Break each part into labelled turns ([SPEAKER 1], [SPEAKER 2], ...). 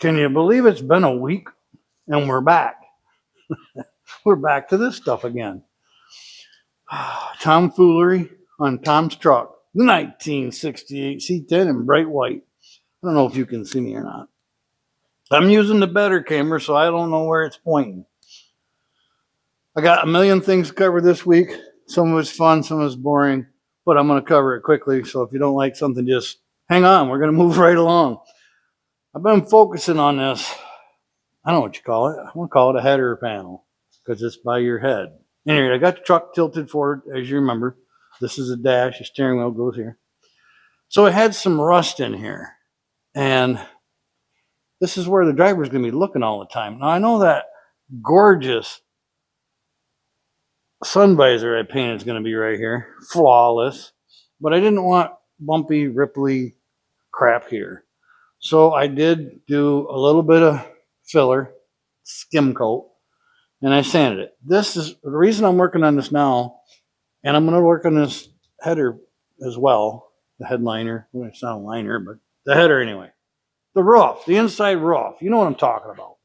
[SPEAKER 1] Can you believe it's been a week and we're back? We're back to this stuff again. Tomfoolery on Tom's truck. 1968 C10 in bright white. I don't know if you can see me or not. I'm using the better camera, so I don't know where it's pointing. I got a million things to cover this week. Some of it's fun, some of it's boring, but I'm going to cover it quickly. So if you don't like something, just hang on. We're going to move right along. I've been focusing on this. I don't know what you call it. I'm going to call it a header panel because it's by your head. Anyway, I got the truck tilted forward, as you remember. This is a dash. The steering wheel goes here. So it had some rust in here. And this is where the driver's going to be looking all the time. Now, I know that gorgeous sun visor I painted is going to be right here. Flawless. But I didn't want bumpy, ripply crap here. So I did do a little bit of filler, skim coat, and I sanded it. This is the reason I'm working on this now, and I'm going to work on this header as well, the headliner. Well, it's not a liner, but the header anyway. The roof, the inside roof. You know what I'm talking about.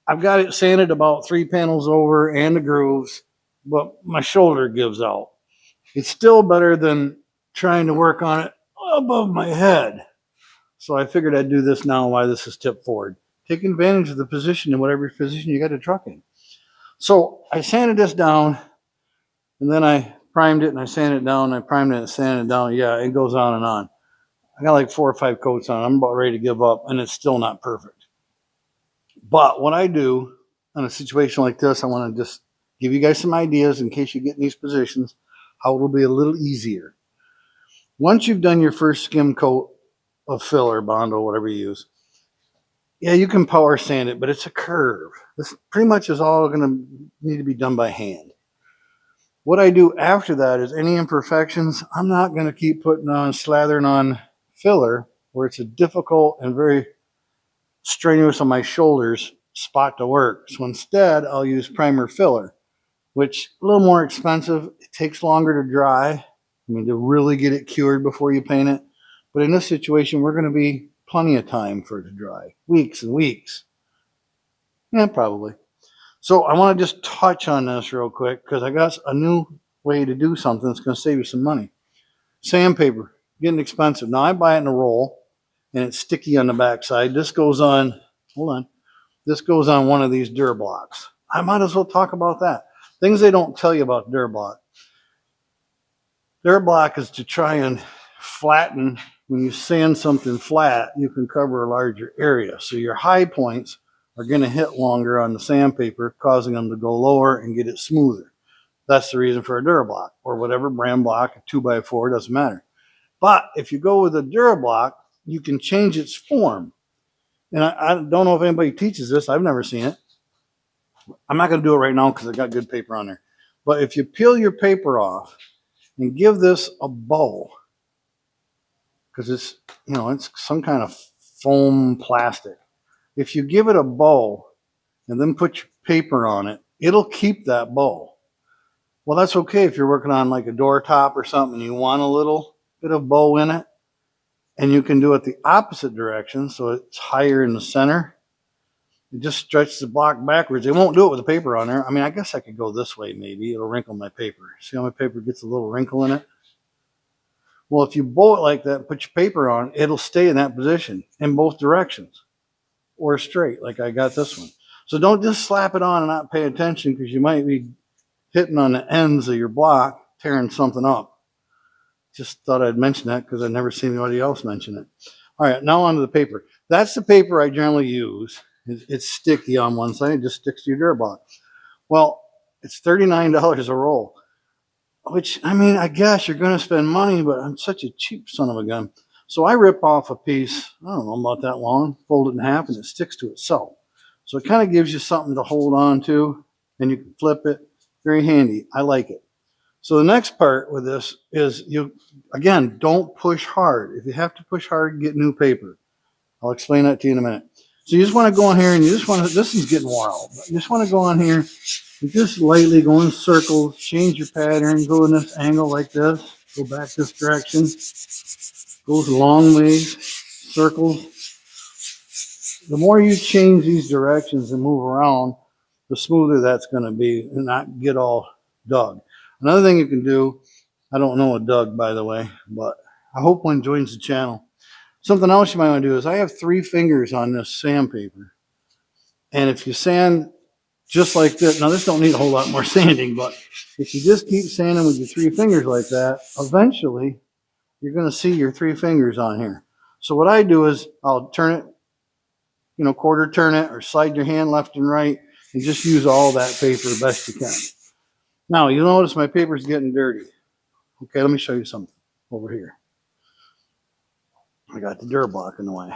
[SPEAKER 1] I've got it sanded about 3 panels over and the grooves, but my shoulder gives out. It's still better than trying to work on it above my head. So I figured I'd do this now while this is tipped forward. Take advantage of the position in whatever position you got the truck in. So I sanded this down, and then I primed it, and I sanded it down, and I primed it and sanded it down. Yeah, it goes on and on. I got like 4 or 5 coats on it. I'm about ready to give up, and it's still not perfect. But what I do in a situation like this, I want to just give you guys some ideas in case you get in these positions, how it'll be a little easier. Once you've done your first skim coat of filler, Bondo, whatever you use, yeah, you can power sand it, but it's a curve. This pretty much is all going to need to be done by hand. What I do after that is any imperfections, I'm not going to keep slathering on filler where it's a difficult and very strenuous on my shoulders spot to work. So instead, I'll use primer filler, which is a little more expensive. It takes longer to dry. I mean, to really get it cured before you paint it. But in this situation, we're going to be plenty of time for it to dry. Weeks and weeks. Yeah, probably. So I want to just touch on this real quick because I got a new way to do something that's going to save you some money. Sandpaper, getting expensive. Now I buy it in a roll and it's sticky on the backside. This goes on, hold on. This goes on one of these Durablocks. I might as well talk about that. Things they don't tell you about Durablock. Durablock is to try and flatten. When you sand something flat, you can cover a larger area. So your high points are going to hit longer on the sandpaper, causing them to go lower and get it smoother. That's the reason for a Durablock or whatever brand block, a 2x4, doesn't matter. But if you go with a Durablock, you can change its form. And I don't know if anybody teaches this. I've never seen it. I'm not going to do it right now because I got good paper on there. But if you peel your paper off and give this a bow, because it's, it's some kind of foam plastic. If you give it a bow and then put your paper on it, it'll keep that bow. Well, that's okay if you're working on like a door top or something and you want a little bit of bow in it. And you can do it the opposite direction, so it's higher in the center. It just stretches the block backwards. It won't do it with the paper on there. I mean, I guess I could go this way maybe. It'll wrinkle my paper. See how my paper gets a little wrinkle in it? Well, if you bow it like that and put your paper on, it'll stay in that position in both directions or straight like I got this one. So don't just slap it on and not pay attention because you might be hitting on the ends of your block, tearing something up. Just thought I'd mention that because I've never seen anybody else mention it. All right, now onto the paper. That's the paper I generally use. It's sticky on one side. It just sticks to your Durablock. Well, it's $39 a roll. Which, I mean, I guess you're going to spend money, but I'm such a cheap son of a gun. So I rip off a piece, I don't know, about that long, fold it in half, and it sticks to itself. So it kind of gives you something to hold on to, and you can flip it. Very handy. I like it. So the next part with this is again, don't push hard. If you have to push hard, get new paper. I'll explain that to you in a minute. So you just want to go on here, and this is getting worn out. You just want to go on here, and just lightly go in circles, change your pattern, go in this angle like this, go back this direction, goes long ways, circles. the more you change these directions and move around, the smoother that's going to be and not get all dug. Another thing you can do, I don't know a Doug, by the way, but I hope one joins the channel. Something else you might want to do is I have 3 fingers on this sandpaper. And if you sand just like this, now this don't need a whole lot more sanding, but if you just keep sanding with your 3 fingers like that, eventually you're going to see your 3 fingers on here. So what I do is I'll turn it, quarter turn it, or slide your hand left and right, and just use all that paper the best you can. Now, you'll notice my paper's getting dirty. Okay, let me show you something over here. I got the Durablock in the way.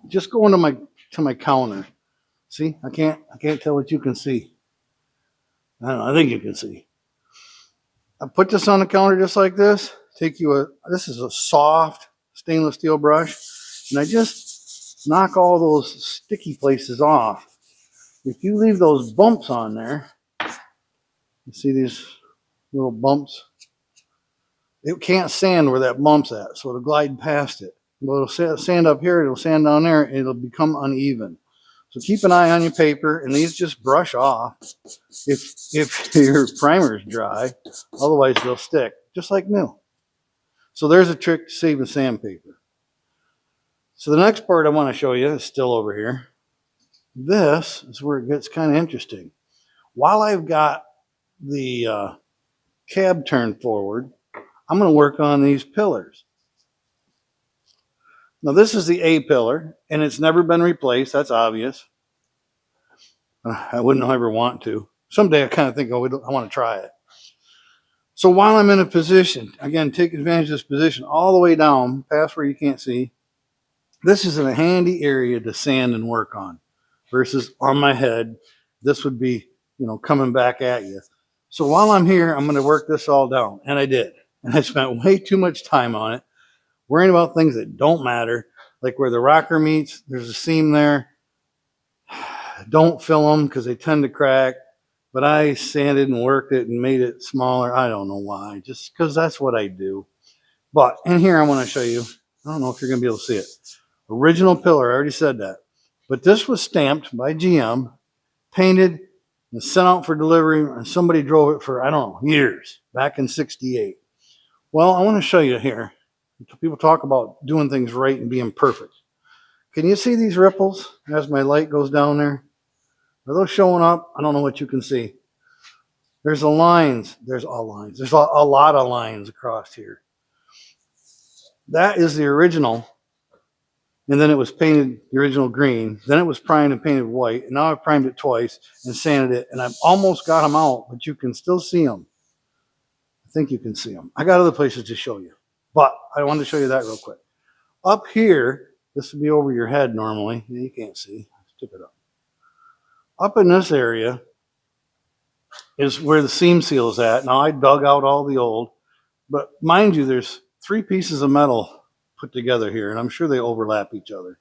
[SPEAKER 1] Just go into my counter. See, I can't tell what you can see. I don't know, I think you can see. I put this on the counter just like this. This is a soft stainless steel brush, and I just knock all those sticky places off. If you leave those bumps on there, you see these little bumps? It can't sand where that bump's at, so it'll glide past it. But it'll sand up here, it'll sand down there, and it'll become uneven. So keep an eye on your paper, and these just brush off if your primer is dry. Otherwise, they'll stick, just like new. So there's a trick to saving sandpaper. So the next part I want to show you is still over here. This is where it gets kind of interesting. While I've got the cab turned forward, I'm going to work on these pillars. Now this is the A pillar, and it's never been replaced. That's obvious. I wouldn't ever want to. Someday I kind of think, I want to try it. So while I'm in a position, again, take advantage of this position all the way down, past where you can't see. This is a handy area to sand and work on, versus on my head. This would be, coming back at you. So while I'm here, I'm going to work this all down, and I did. And I spent way too much time on it, worrying about things that don't matter, like where the rocker meets, there's a seam there. Don't fill them because they tend to crack. But I sanded and worked it and made it smaller. I don't know why, just because that's what I do. But in here, I want to show you, I don't know if you're going to be able to see it. Original pillar, I already said that. But this was stamped by GM, painted, and sent out for delivery. And somebody drove it for, I don't know, years, back in '68. Well, I want to show you here. People talk about doing things right and being perfect. Can you see these ripples as my light goes down there? Are those showing up? I don't know what you can see. There's the lines. There's all lines. There's a lot of lines across here. That is the original. And then it was painted the original green. Then it was primed and painted white. And now I've primed it twice and sanded it. And I've almost got them out, but you can still see them. I think you can see them. I got other places to show you. But I wanted to show you that real quick. Up here, this would be over your head normally. Yeah, you can't see. Tip it up. Up in this area is where the seam seal is at. Now I dug out all the old, but mind you, there's 3 pieces of metal put together here, and I'm sure they overlap each other.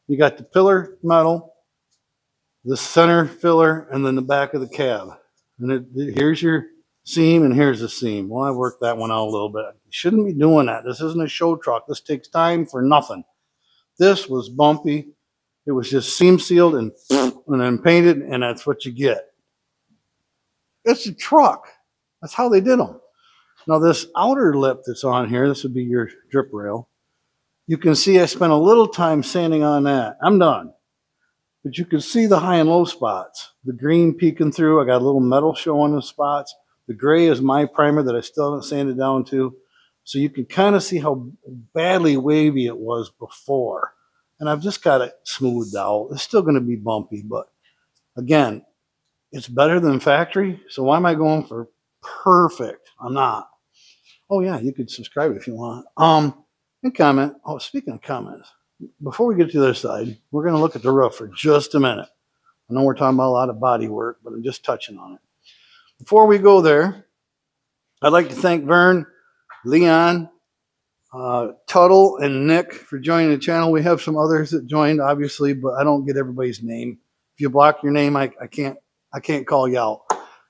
[SPEAKER 1] You got the pillar metal, the center filler, and then the back of the cab. And here's your seam, and here's the seam. Well, I worked that one out a little bit. You shouldn't be doing that. This isn't a show truck. This takes time for nothing. This was bumpy. It was just seam sealed and then painted, and that's what you get. It's a truck. That's how they did them. Now this outer lip that's on here, this would be your drip rail. You can see I spent a little time sanding on that. I'm done. But you can see the high and low spots. The green peeking through. I got a little metal showing the spots. The gray is my primer that I still haven't sanded down to. So you can kind of see how badly wavy it was before. And I've just got it smoothed out. It's still going to be bumpy, but again, it's better than factory. So why am I going for perfect? I'm not. Oh yeah, you could subscribe if you want. And comment. Oh, speaking of comments, before we get to the other side, we're going to look at the roof for just a minute. I know we're talking about a lot of body work, but I'm just touching on it. Before we go there, I'd like to thank Vern, Leon, Tuttle, and Nick for joining the channel. We have some others that joined, obviously, but I don't get everybody's name. If you block your name, I can't call you out.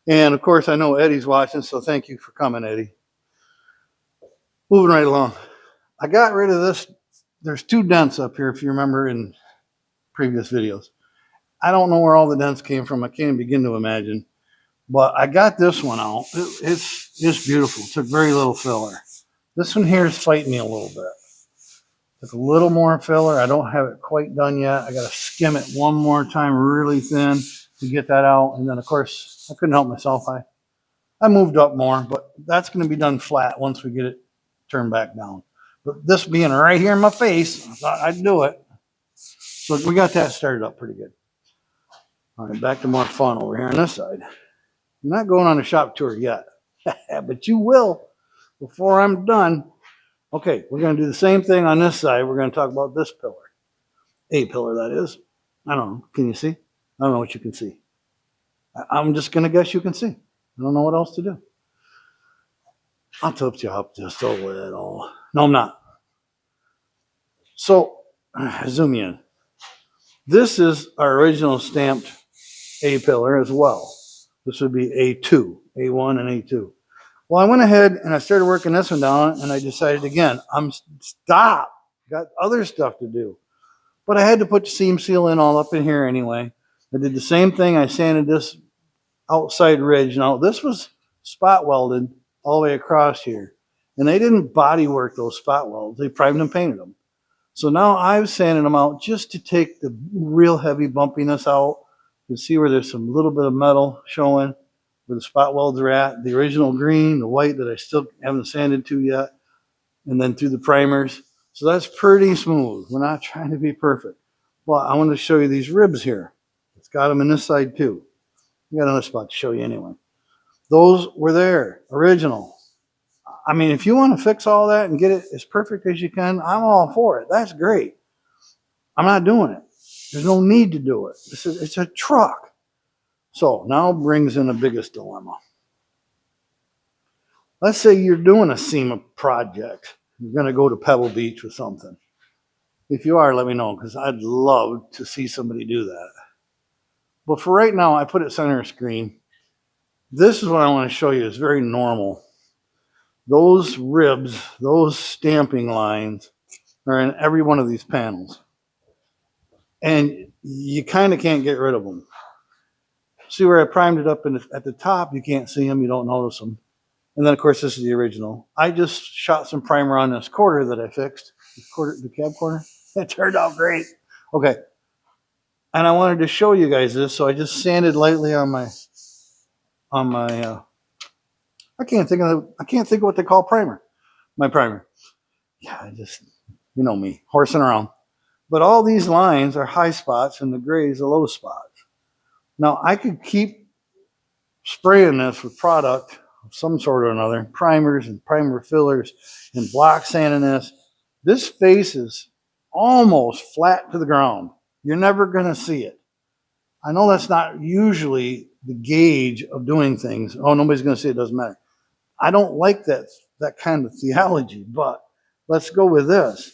[SPEAKER 1] And of course, I know Eddie's watching, so thank you for coming, Eddie. Moving right along. I got rid of this. There's 2 dents up here, if you remember, in previous videos. I don't know where all the dents came from. I can't even begin to imagine. But I got this one out. It's beautiful. It took very little filler. This one here is fighting me a little bit. Took a little more filler. I don't have it quite done yet. I got to skim it one more time really thin to get that out. And then, of course, I couldn't help myself. I moved up more, but that's going to be done flat once we get it turned back down. But this being right here in my face, I thought I'd do it. So we got that started up pretty good. All right, back to more fun over here on this side. I'm not going on a shop tour yet, but you will before I'm done. Okay, we're going to do the same thing on this side. We're going to talk about this pillar. A pillar, that is. I don't know. Can you see? I don't know what you can see. I'm just going to guess you can see. I don't know what else to do. I'll tilt you up just a little. No, I'm not. So, zoom in. This is our original stamped A pillar as well. This would be A2, A1 and A2. Well, I went ahead and I started working this one down, and I decided again, stop. Got other stuff to do. But I had to put the seam seal in all up in here anyway. I did the same thing. I sanded this outside ridge. Now, this was spot welded all the way across here. And they didn't body work those spot welds. They primed and painted them. So now I've sanded them out just to take the real heavy bumpiness out. You can see where there's some little bit of metal showing where the spot welds are at. The original green, the white that I still haven't sanded to yet, and then through the primers. So that's pretty smooth. We're not trying to be perfect. Well, I want to show you these ribs here. It's got them in this side too. I got another spot to show you anyway. Those were there, original. I mean, if you want to fix all that and get it as perfect as you can, I'm all for it. That's great. I'm not doing it. There's no need to do it. It's a truck. So now brings in the biggest dilemma. Let's say you're doing a SEMA project. You're going to go to Pebble Beach or something. If you are, let me know, because I'd love to see somebody do that. But for right now, I put it center screen. This is what I want to show you. It's very normal. Those ribs, those stamping lines are in every one of these panels. And you kind of can't get rid of them. See where I primed it up at the top? You can't see them. You don't notice them. And then, of course, this is the original. I just shot some primer on this quarter that I fixed. The cab corner. It turned out great. Okay. And I wanted to show you guys this, so I just sanded lightly on my I can't think of what they call primer. My primer. Yeah, you know me, horsing around. But all these lines are high spots and the grays are low spots. Now I could keep spraying this with product of some sort or another, primers and primer fillers and block sanding this. This face is almost flat to the ground. You're never going to see it. I know that's not usually the gauge of doing things. Oh, nobody's going to see it, doesn't matter. I don't like that kind of theology, but let's go with this.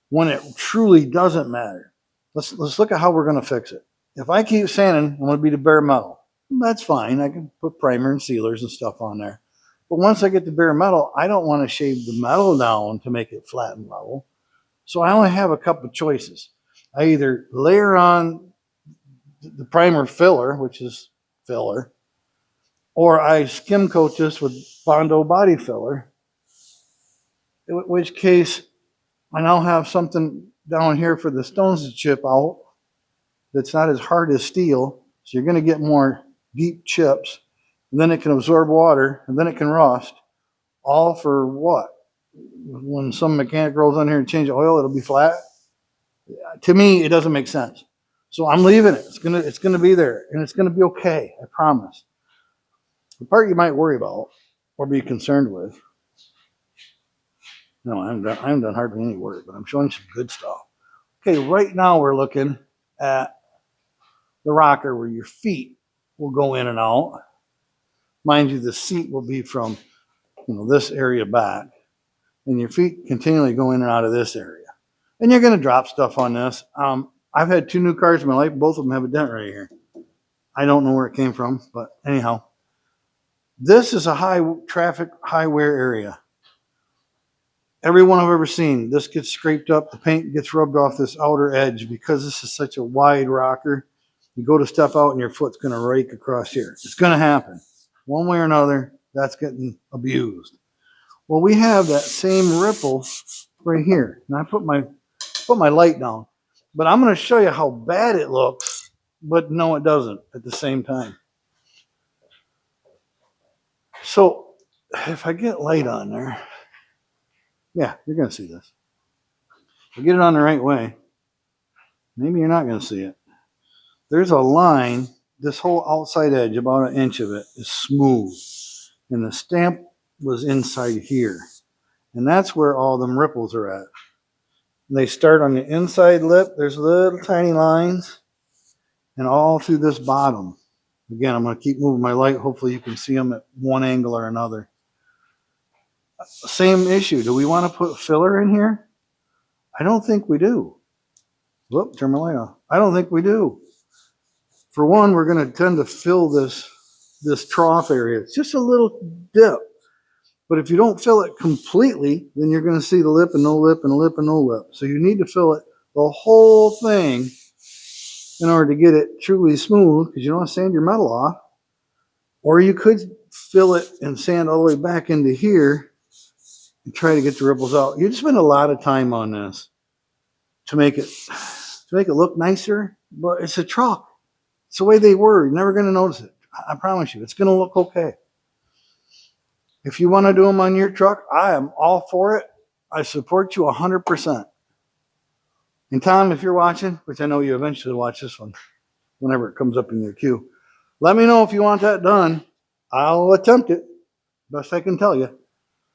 [SPEAKER 1] When it truly doesn't matter, let's look at how we're going to fix it. If I keep sanding, I'm going to be the bare metal. That's fine. I can put primer and sealers and stuff on there. But once I get the bare metal, I don't want to shave the metal down to make it flat and level. So I only have a couple of choices. I either layer on the primer filler, which is filler, or I skim coat this with Bondo body filler, in which case I now have something down here for the stones to chip out that's not as hard as steel, so you're going to get more deep chips, and then it can absorb water, and then it can rust, all for what? When some mechanic rolls on here and change the oil, it'll be flat? To me, it doesn't make sense. So I'm leaving it. It's gonna be there, and it's gonna be okay, I promise. The part you might worry about or be concerned with, no, I haven't done hardly any work, but I'm showing some good stuff. Okay, right now we're looking at the rocker where your feet will go in and out. Mind you, the seat will be from this area back, and your feet continually go in and out of this area. And you're going to drop stuff on this. I've had 2 new cars in my life. Both of them have a dent right here. I don't know where it came from, but anyhow. This is a high traffic, high wear area. Every one I've ever seen, this gets scraped up, the paint gets rubbed off this outer edge because this is such a wide rocker. You go to step out and your foot's going to rake across here. It's going to happen. One way or another, that's getting abused. Well, we have that same ripple right here. And I put my light down. But I'm going to show you how bad it looks, but no, it doesn't at the same time. So if I get light on there, yeah, you're going to see this. If I get it on the right way, maybe you're not going to see it. There's a line, this whole outside edge, about an inch of it, is smooth. And the stamp was inside here. And that's where all them ripples are at. And they start on the inside lip. There's little tiny lines. And all through this bottom. Again, I'm going to keep moving my light. Hopefully you can see them at one angle or another. Same issue. Do we want to put filler in here? I don't think we do. Whoop, turn my light off. I don't think we do. For one, we're going to tend to fill this trough area. It's just a little dip. But if you don't fill it completely, then you're going to see the lip and no lip and lip and no lip. So you need to fill it the whole thing in order to get it truly smooth, because you don't want to sand your metal off. Or you could fill it and sand all the way back into here and try to get the ripples out. You'd spend a lot of time on this to make it look nicer, but it's a truck. It's the way they were. You're never going to notice it. I promise you. It's going to look okay. If you want to do them on your truck, I am all for it. I support you 100%. And Tom, if you're watching, which I know you eventually watch this one, whenever it comes up in your queue, let me know if you want that done. I'll attempt it. Best I can tell you.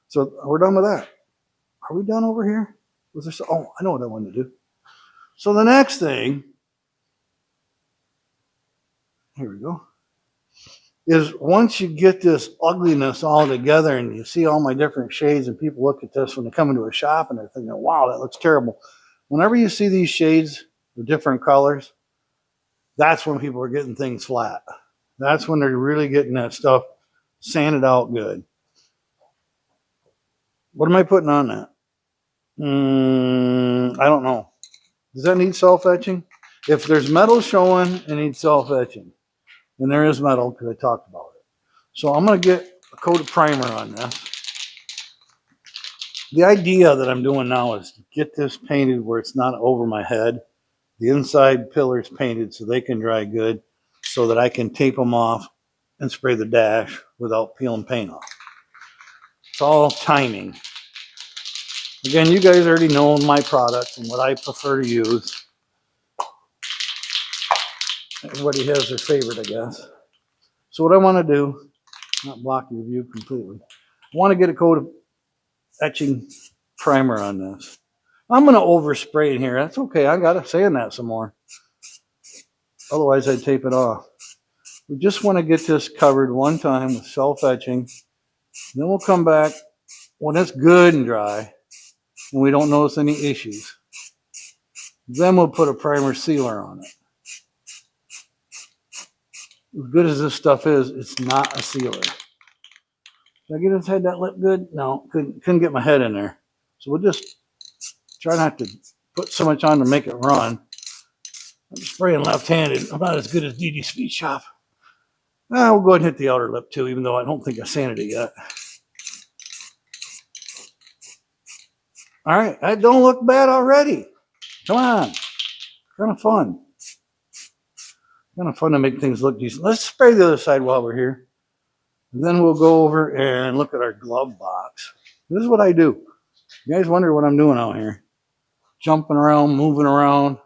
[SPEAKER 1] So we're done with that. Are we done over here? Was there oh, I know what I wanted to do. So the next thing, here we go, is once you get this ugliness all together and you see all my different shades, and people look at this when they come into a shop and they're thinking, wow, that looks terrible. Whenever you see these shades of different colors, that's when people are getting things flat. That's when they're really getting that stuff sanded out good. What am I putting on that? I don't know. Does that need self-etching? If there's metal showing, it needs self-etching. And there is metal because I talked about it. So I'm going to get a coat of primer on this. The idea that I'm doing now is to get this painted where it's not over my head. The inside pillars painted so they can dry good, so that I can tape them off and spray the dash without peeling paint off. It's all timing. Again, you guys already know my products and what I prefer to use. Everybody has their favorite, I guess. So what I want to do, not block your view completely, I want to get a coat of etching primer on this. I'm going to overspray in here. That's okay. I got to sand that some more. Otherwise, I'd tape it off. We just want to get this covered one time with self-etching. Then we'll come back when it's good and dry and we don't notice any issues. Then we'll put a primer sealer on it. As good as this stuff is, it's not a sealer. Did I get inside that lip good? No, couldn't get my head in there. So we'll just try not to put so much on to make it run. I'm spraying left-handed. I'm not as good as DD Speed Shop. We'll go ahead and hit the outer lip too, even though I don't think I sanded it yet. All right, that don't look bad already. Come on. Kind of fun. Kind of fun to make things look decent. Let's spray the other side while we're here. And then we'll go over and look at our glove box. This is what I do. You guys wonder what I'm doing out here. Jumping around, moving around.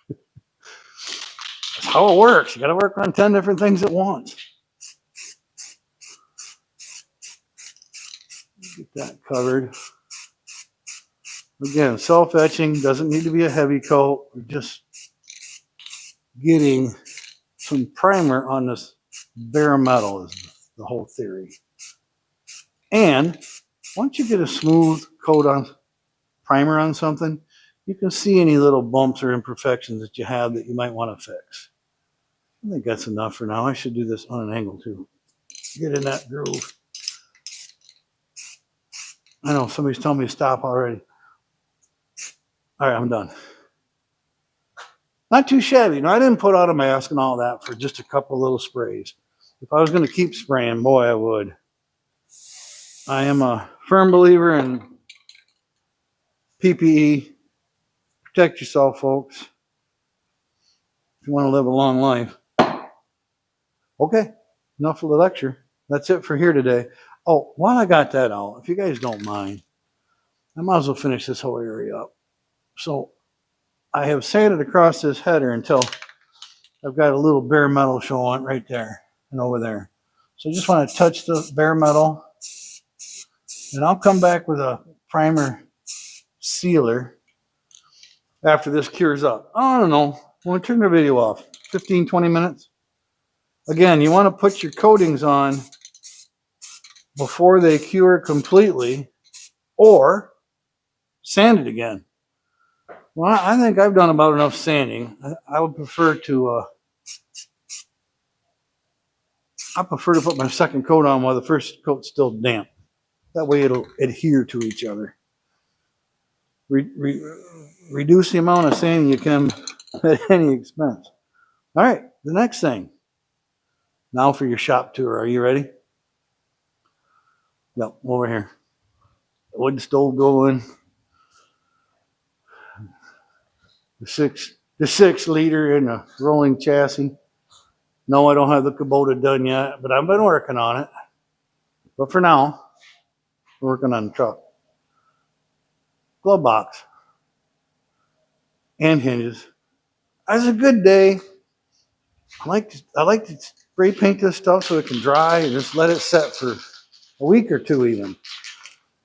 [SPEAKER 1] That's how it works. You got to work on 10 different things at once. Get that covered. Again, self-etching doesn't need to be a heavy coat. We're just getting some primer on this bare metal is the whole theory. And once you get a smooth coat on primer on something, you can see any little bumps or imperfections that you have that you might want to fix. I think that's enough for now. I should do this on an angle too. Get in that groove. I know somebody's telling me to stop already. All right, I'm done. Not too shabby. No, I didn't put on a mask and all that for just a couple little sprays. If I was going to keep spraying, boy, I would. I am a firm believer in PPE. Protect yourself, folks, if you want to live a long life. Okay, enough of the lecture. That's it for here today. Oh, while I got that out, if you guys don't mind, I might as well finish this whole area up. So I have sanded across this header until I've got a little bare metal showing right there and over there. So I just want to touch the bare metal, and I'll come back with a primer sealer after this cures up. I don't know. I'm going to turn the video off. 15, 20 minutes. Again, you want to put your coatings on before they cure completely, or sand it again. Well, I think I've done about enough sanding. I would prefer to put my second coat on while the first coat's still damp. That way it'll adhere to each other. Reduce the amount of sanding you can at any expense. All right, the next thing. Now for your shop tour. Are you ready? Yep, over here. Wood stove going. The 6 liter in a rolling chassis. No, I don't have the Kubota done yet, but I've been working on it. But for now, we're working on the truck. Glove box and hinges. It's a good day. I like to spray paint this stuff so it can dry and just let it set for a week or two even.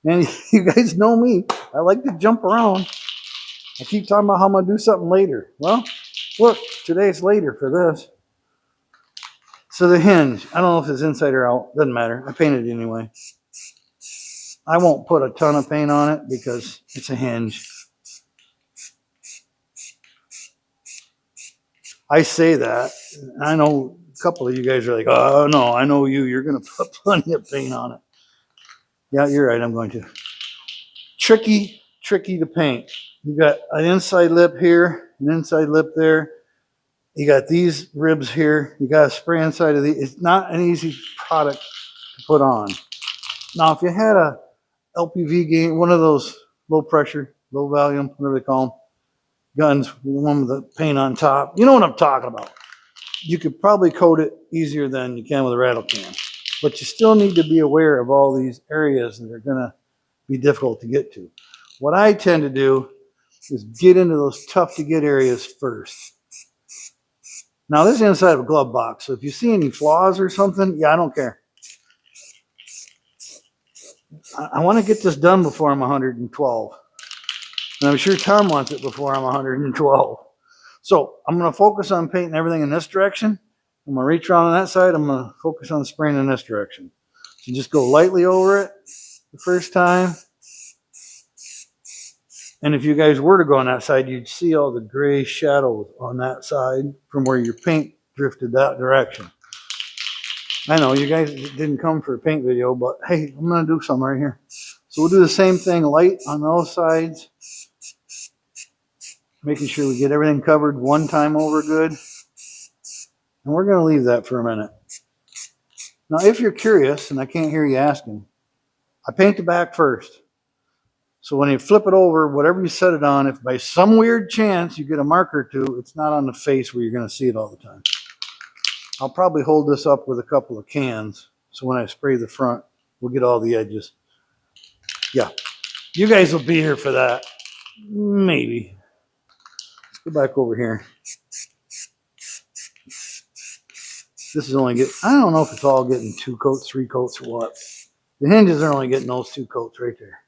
[SPEAKER 1] And you guys know me. I like to jump around. I keep talking about how I'm going to do something later. Well, look, today's later for this. So the hinge, I don't know if it's inside or out. Doesn't matter. I painted it anyway. I won't put a ton of paint on it because it's a hinge. I say that. I know a couple of you guys are like, oh, no, I know you. You're going to put plenty of paint on it. Yeah, you're right. I'm going to. Tricky to paint. You got an inside lip here, an inside lip there. You got these ribs here. You got a spray inside of these. It's not an easy product to put on. Now, if you had a LPV game, one of those low pressure, low volume, whatever they call them, guns, the one with the paint on top, you know what I'm talking about. You could probably coat it easier than you can with a rattle can. But you still need to be aware of all these areas that are going to be difficult to get to. What I tend to do is get into those tough to get areas first. Now, this is inside of a glove box, so if you see any flaws or something, yeah, I don't care. I want to get this done before I'm 112. And I'm sure Tom wants it before I'm 112. So I'm going to focus on painting everything in this direction. I'm going to reach around on that side. I'm going to focus on spraying in this direction. So just go lightly over it the first time. And if you guys were to go on that side, you'd see all the gray shadows on that side from where your paint drifted that direction. I know you guys didn't come for a paint video, but hey, I'm going to do some right here. So we'll do the same thing, light on those sides. Making sure we get everything covered one time over good. And we're going to leave that for a minute. Now, if you're curious, and I can't hear you asking, I paint the back first. So when you flip it over, whatever you set it on, if by some weird chance you get a mark or two, it's not on the face where you're going to see it all the time. I'll probably hold this up with a couple of cans. So when I spray the front, we'll get all the edges. Yeah, you guys will be here for that. Maybe. Let's go back over here. This is only I don't know if it's all getting 2 coats, 3 coats, or what. The hinges are only getting those 2 coats right there.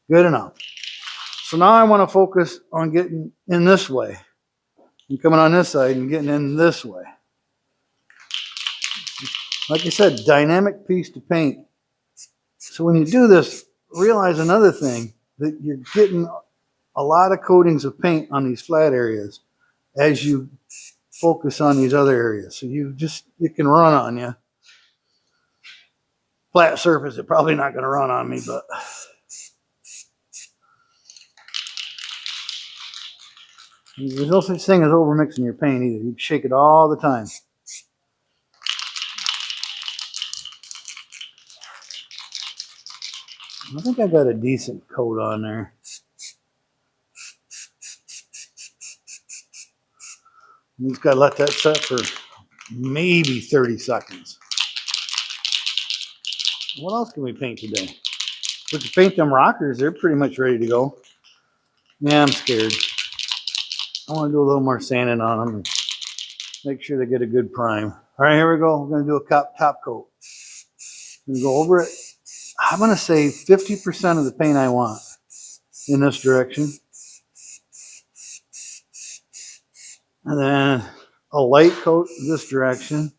[SPEAKER 1] Good enough. So now I want to focus on getting in this way. And coming on this side and getting in this way. Like I said, dynamic piece to paint. So when you do this, realize another thing, that you're getting a lot of coatings of paint on these flat areas as you focus on these other areas. So it can run on you. flat surface, it's probably not going to run on me, but there's no such thing as overmixing your paint either. You shake it all the time. I think I got a decent coat on there. You just got to let that set for maybe 30 seconds. What else can we paint today? We can paint them rockers. They're pretty much ready to go. Yeah, I'm scared. I want to do a little more sanding on them and make sure they get a good prime. All right, here we go. We're going to do a top coat. I'm going to go over it. I'm going to say 50% of the paint I want in this direction. And then a light coat this direction.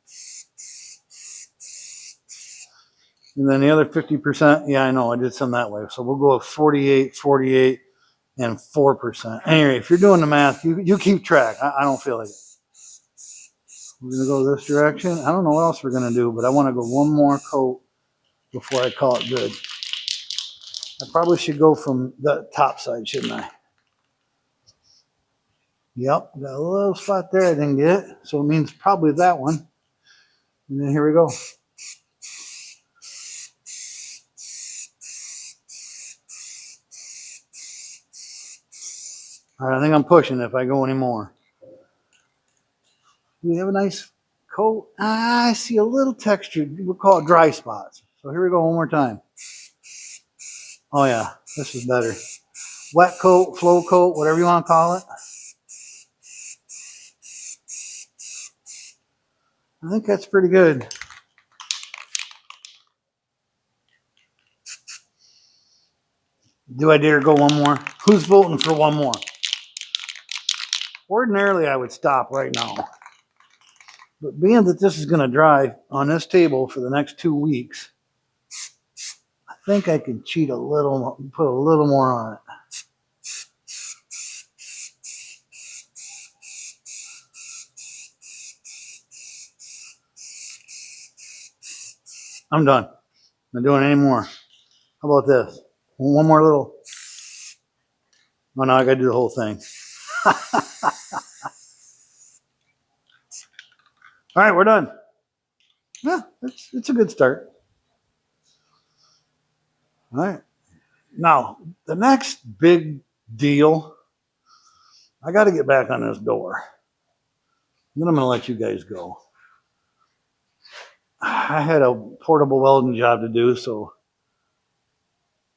[SPEAKER 1] And then the other 50%, yeah, I know, I did some that way. So we'll go with 48, 48, and 4%. Anyway, if you're doing the math, you keep track. I don't feel like it. We're going to go this direction. I don't know what else we're going to do, but I want to go one more coat before I call it good. I probably should go from the top side, shouldn't I? Yep, got a little spot there I didn't get. So it means probably that one. And then here we go. All right, I think I'm pushing if I go anymore. We have a nice coat. I see a little texture. We'll call it dry spots. So here we go one more time. Oh yeah, this is better. Wet coat, flow coat, whatever you want to call it. I think that's pretty good. Do I dare go one more? Who's voting for one more? Ordinarily, I would stop right now. But being that this is going to dry on this table for the next 2 weeks, I think I can cheat a little, put a little more on it. I'm done. I'm not doing any more. How about this? One more little. Oh, no, I got to do the whole thing. All right, we're done. Yeah, it's a good start. All right. Now, the next big deal, I got to get back on this door. Then I'm going to let you guys go. I had a portable welding job to do, so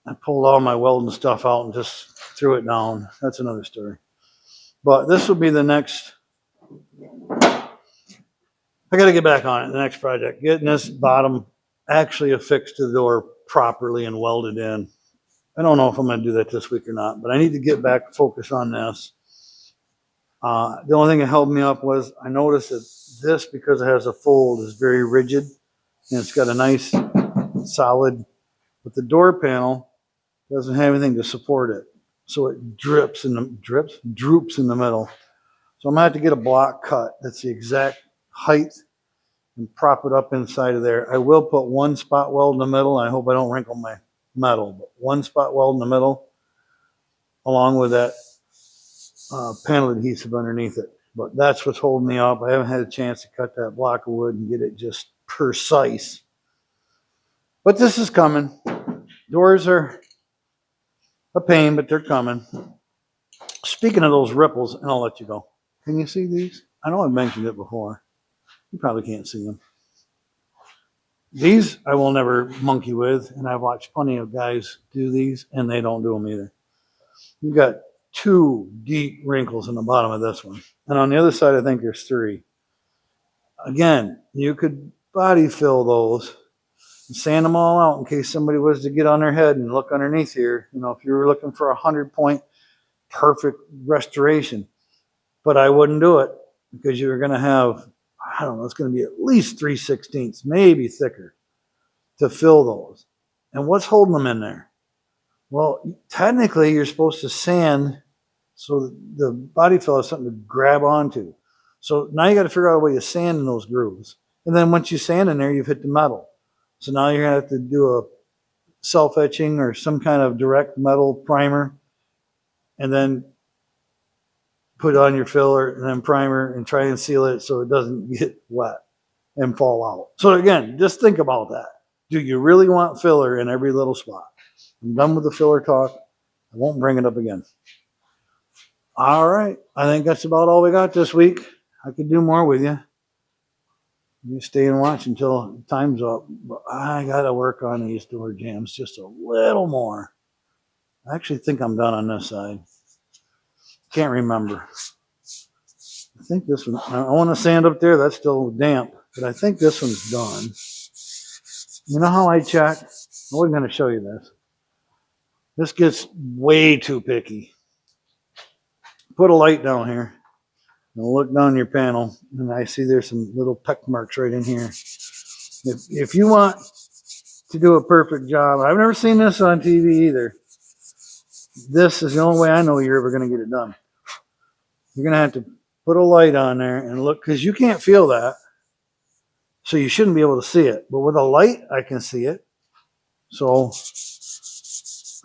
[SPEAKER 1] I pulled all my welding stuff out and just threw it down. That's another story. But this will be the next. I got to get back on it, the next project. Getting this bottom actually affixed to the door properly and welded in. I don't know if I'm going to do that this week or not, but I need to get back, focus on this. The only thing that held me up was I noticed that this, because it has a fold, is very rigid, and it's got a nice solid, but the door panel doesn't have anything to support it, so it droops in the middle. So I'm gonna have to get a block cut that's the exact height and prop it up inside of there. I will put one spot weld in the middle. I hope I don't wrinkle my metal, but one spot weld in the middle, along with that panel adhesive underneath it. But that's what's holding me up. I haven't had a chance to cut that block of wood and get it just precise. But this is coming. Doors are a pain, but they're coming. Speaking of those ripples, and I'll let you go. Can you see these? I know I've mentioned it before. You probably can't see them. These I will never monkey with, and I've watched plenty of guys do these, and they don't do them either. You've got 2 deep wrinkles in the bottom of this one. And on the other side, I think there's 3. Again, you could body fill those and sand them all out in case somebody was to get on their head and look underneath here. You know, if you were looking for 100-point perfect restoration. But I wouldn't do it because you're going to have, I don't know, it's going to be at least 3/16, maybe thicker, to fill those. And what's holding them in there? Well, technically, you're supposed to sand so the body fill has something to grab onto. So now you got to figure out a way to sand in those grooves. And then once you sand in there, you've hit the metal. So now you're going to have to do a self-etching or some kind of direct metal primer, and then put on your filler and then primer and try and seal it so it doesn't get wet and fall out. So again, just think about that. Do you really want filler in every little spot? I'm done with the filler talk. I won't bring it up again. All right. I think that's about all we got this week. I could do more with you. You stay and watch until time's up. But I got to work on these door jambs just a little more. I actually think I'm done on this side. Can't remember. I think this one, I want to sand up there. That's still damp. But I think this one's done. You know how I check? I wasn't going to show you this. This gets way too picky. Put a light down here. And look down your panel. And I see there's some little peck marks right in here. If you want to do a perfect job, I've never seen this on TV either. This is the only way I know you're ever going to get it done. You're going to have to put a light on there and look, because you can't feel that. So you shouldn't be able to see it. But with a light, I can see it. So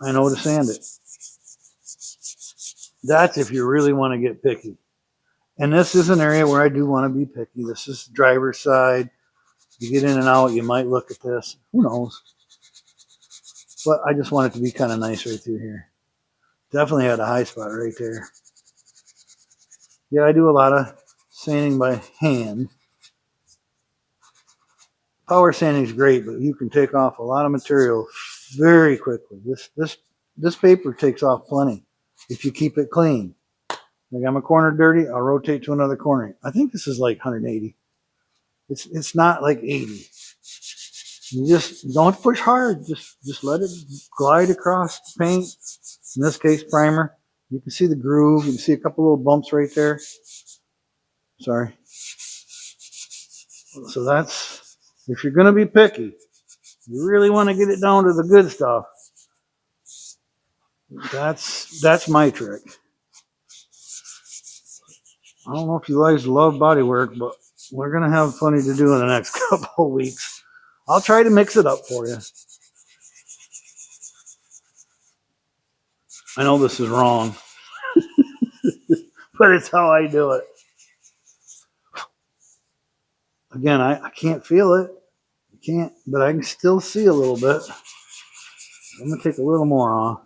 [SPEAKER 1] I know to sand it. That's if you really want to get picky. And this is an area where I do want to be picky. This is the driver's side. You get in and out, you might look at this. Who knows? But I just want it to be kind of nice right through here. Definitely had a high spot right there. Yeah, I do a lot of sanding by hand. Power sanding is great, but you can take off a lot of material very quickly. This paper takes off plenty if you keep it clean. I got my corner dirty, I'll rotate to another corner. I think this is like 180. It's not like 80. You just don't push hard. Just let it glide across the paint. In this case, primer. You can see the groove. You can see a couple little bumps right there. Sorry. So that's, if you're going to be picky, you really want to get it down to the good stuff. That's my trick. I don't know if you guys love body work, but we're going to have plenty to do in the next couple of weeks. I'll try to mix it up for you. I know this is wrong, but it's how I do it. Again, I can't feel it. I can't, but I can still see a little bit. I'm going to take a little more off.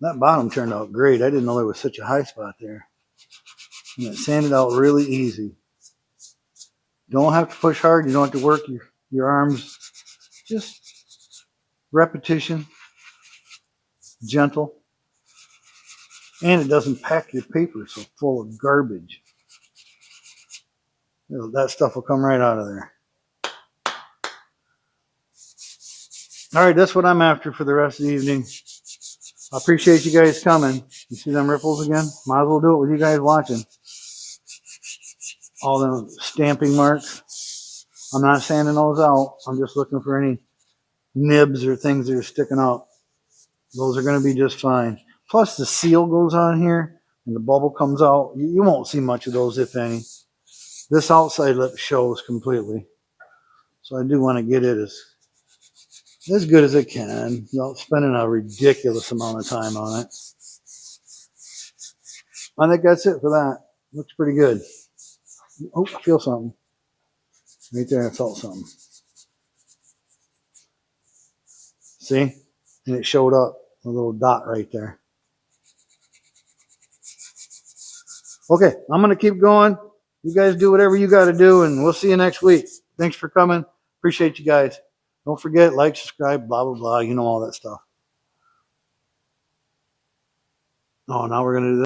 [SPEAKER 1] That bottom turned out great. I didn't know there was such a high spot there. And it sanded out really easy. Don't have to push hard. You don't have to work your arms. Just repetition. Gentle. And it doesn't pack your paper so full of garbage. That stuff will come right out of there. All right, that's what I'm after for the rest of the evening. I appreciate you guys coming. You see them ripples again? Might as well do it with you guys watching. All them stamping marks. I'm not sanding those out. I'm just looking for any nibs or things that are sticking out. Those are going to be just fine. Plus the seal goes on here and the bubble comes out. You won't see much of those, if any. This outside lip shows completely. So I do want to get it as good as it can without spending a ridiculous amount of time on it. I think that's it for that. Looks pretty good. Oh, I feel something. Right there, I felt something. See? And it showed up, a little dot right there. Okay, I'm going to keep going. You guys do whatever you got to do, and we'll see you next week. Thanks for coming. Appreciate you guys. Don't forget, like, subscribe, blah, blah, blah. You know all that stuff. Oh, now we're going to do this.